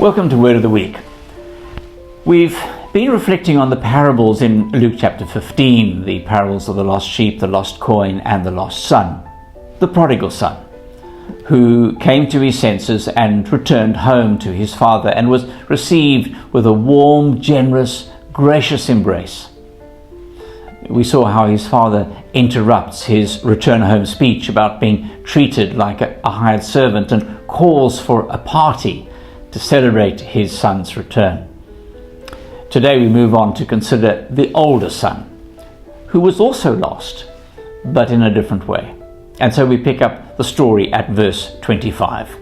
Welcome to Word of the Week. We've been reflecting on the parables in Luke chapter 15, the parables of the lost sheep, the lost coin, and the lost son, the prodigal son, who came to his senses and returned home to his father and was received with a warm, generous, gracious embrace. We saw how his father interrupts his return home speech about being treated like a hired servant and calls for a party to celebrate his son's return. Today we move on to consider the older son, who was also lost, but in a different way. And so we pick up the story at verse 25.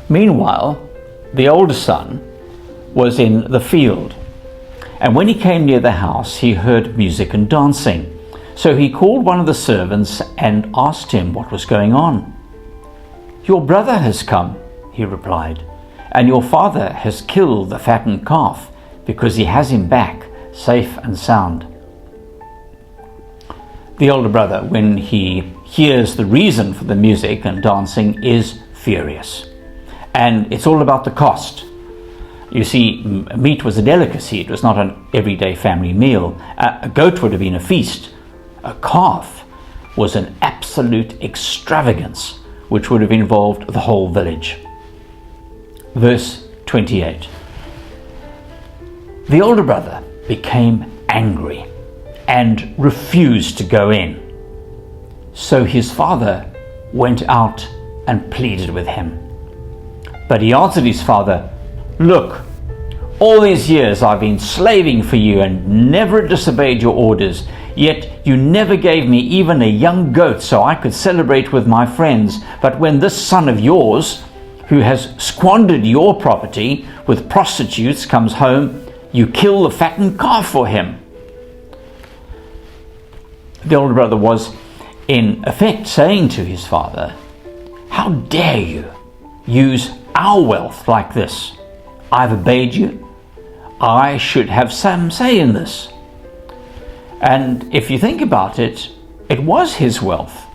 Meanwhile, the older son was in the field, and when he came near the house, he heard music and dancing. So he called one of the servants and asked him what was going on. "Your brother has come," he replied, "and your father has killed the fattened calf because he has him back safe and sound." The older brother, when he hears the reason for the music and dancing, is furious. And it's all about the cost. You see, meat was a delicacy. It was not an everyday family meal. A goat would have been a feast. A calf was an absolute extravagance, which would have involved the whole village. Verse 28. The older brother became angry and refused to go in. So his father went out and pleaded with him. But he answered his father, "Look, all these years I've been slaving for you and never disobeyed your orders, yet you never gave me even a young goat so I could celebrate with my friends. But when this son of yours, who has squandered your property with prostitutes, comes home, you kill the fattened calf for him." The older brother was in effect saying to his father, "How dare you use our wealth like this? I've obeyed you. I should have some say in this." And if you think about it, it was his wealth.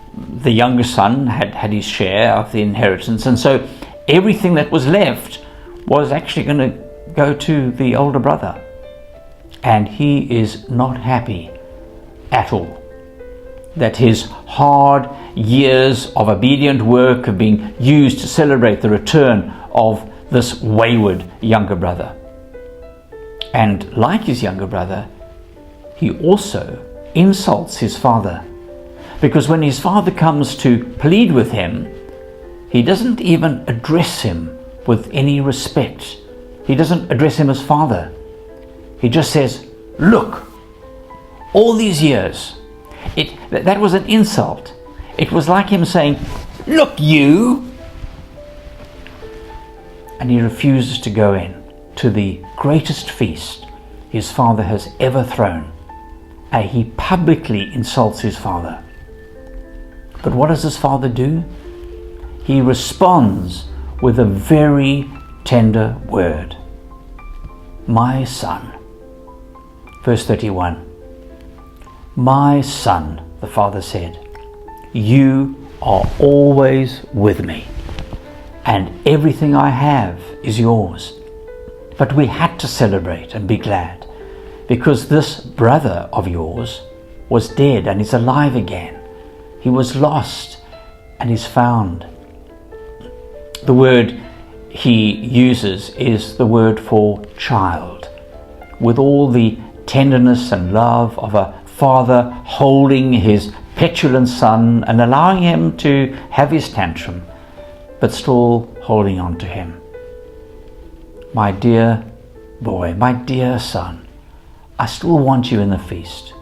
The younger son had his share of the inheritance, and so everything that was left was actually going to go to the older brother. And he is not happy at all that his hard years of obedient work have been used to celebrate the return of this wayward younger brother. And like his younger brother, he also insults his father, because when his father comes to plead with him, he doesn't even address him with any respect. He doesn't address him as father. He just says, "Look, all these years." That was an insult. It was like him saying, "Look, you." And he refuses to go in to the greatest feast his father has ever thrown. He publicly insults his father. But what does his father do? He responds with a very tender word. "My son." Verse 31. "My son," the father said, "you are always with me, and everything I have is yours. But we had to celebrate and be glad, because this brother of yours was dead and is alive again. He was lost and is found." The word he uses is the word for child, with all the tenderness and love of a father holding his petulant son and allowing him to have his tantrum, but still holding on to him. "My dear boy, my dear son, I still want you in the feast,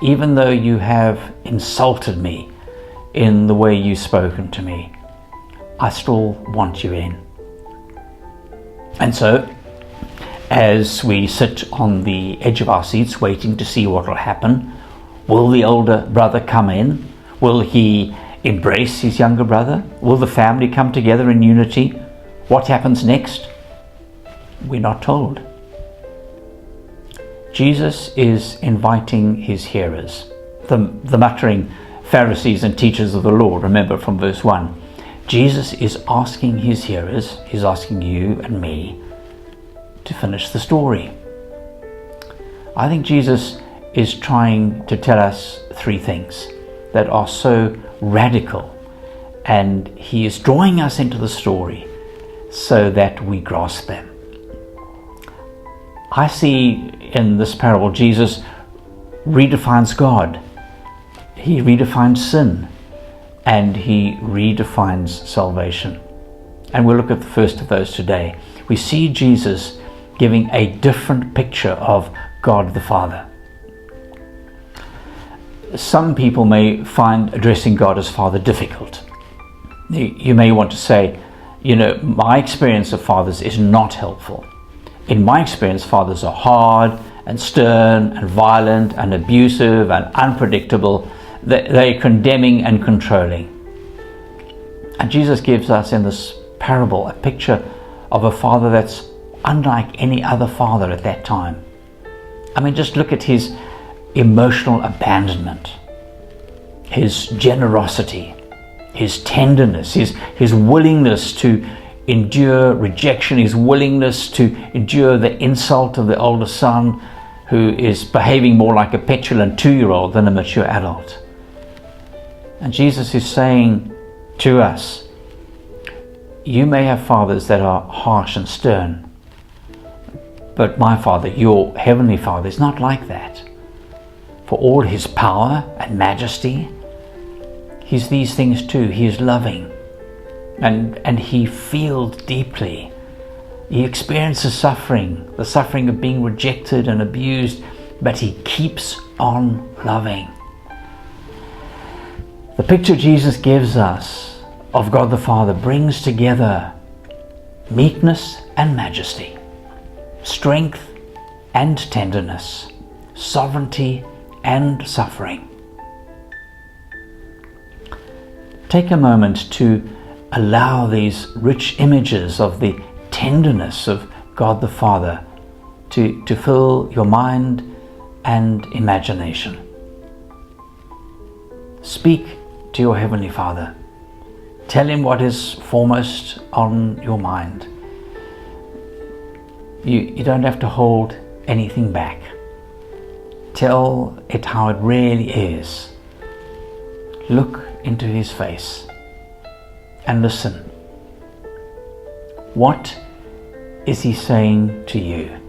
even though you have insulted me in the way you've spoken to me. I still want you in." And so, as we sit on the edge of our seats waiting to see what will happen, will the older brother come in? Will he embrace his younger brother? Will the family come together in unity? What happens next? We're not told. Jesus is inviting his hearers, the muttering Pharisees and teachers of the law, remember from verse 1, Jesus is asking his hearers, he's asking you and me to finish the story. I think Jesus is trying to tell us three things that are so radical, and he is drawing us into the story so that we grasp them. I see in this parable Jesus redefines God, he redefines sin, and he redefines salvation. And we'll look at the first of those today. We see Jesus giving a different picture of God the Father. Some people may find addressing God as Father difficult. You may want to say, my experience of fathers is not helpful. In my experience, fathers are hard and stern and violent and abusive and unpredictable. They're condemning and controlling. And Jesus gives us in this parable a picture of a father that's unlike any other father at that time. I mean, just look at his emotional abandonment, his generosity, his tenderness, his willingness to endure rejection, his willingness to endure the insult of the older son who is behaving more like a petulant 2-year-old than a mature adult. And Jesus is saying to us, you may have fathers that are harsh and stern, but my Father, your heavenly Father, is not like that. For all his power and majesty, he's these things too. He is loving, and he feels deeply. He experiences suffering, the suffering of being rejected and abused, but he keeps on loving. The picture Jesus gives us of God the Father brings together meekness and majesty, strength and tenderness, sovereignty and suffering. Take a moment to allow these rich images of the tenderness of God the Father to fill your mind and imagination. Speak to your Heavenly Father. Tell him what is foremost on your mind. You don't have to hold anything back. Tell it how it really is. Look into his face and listen. What is he saying to you?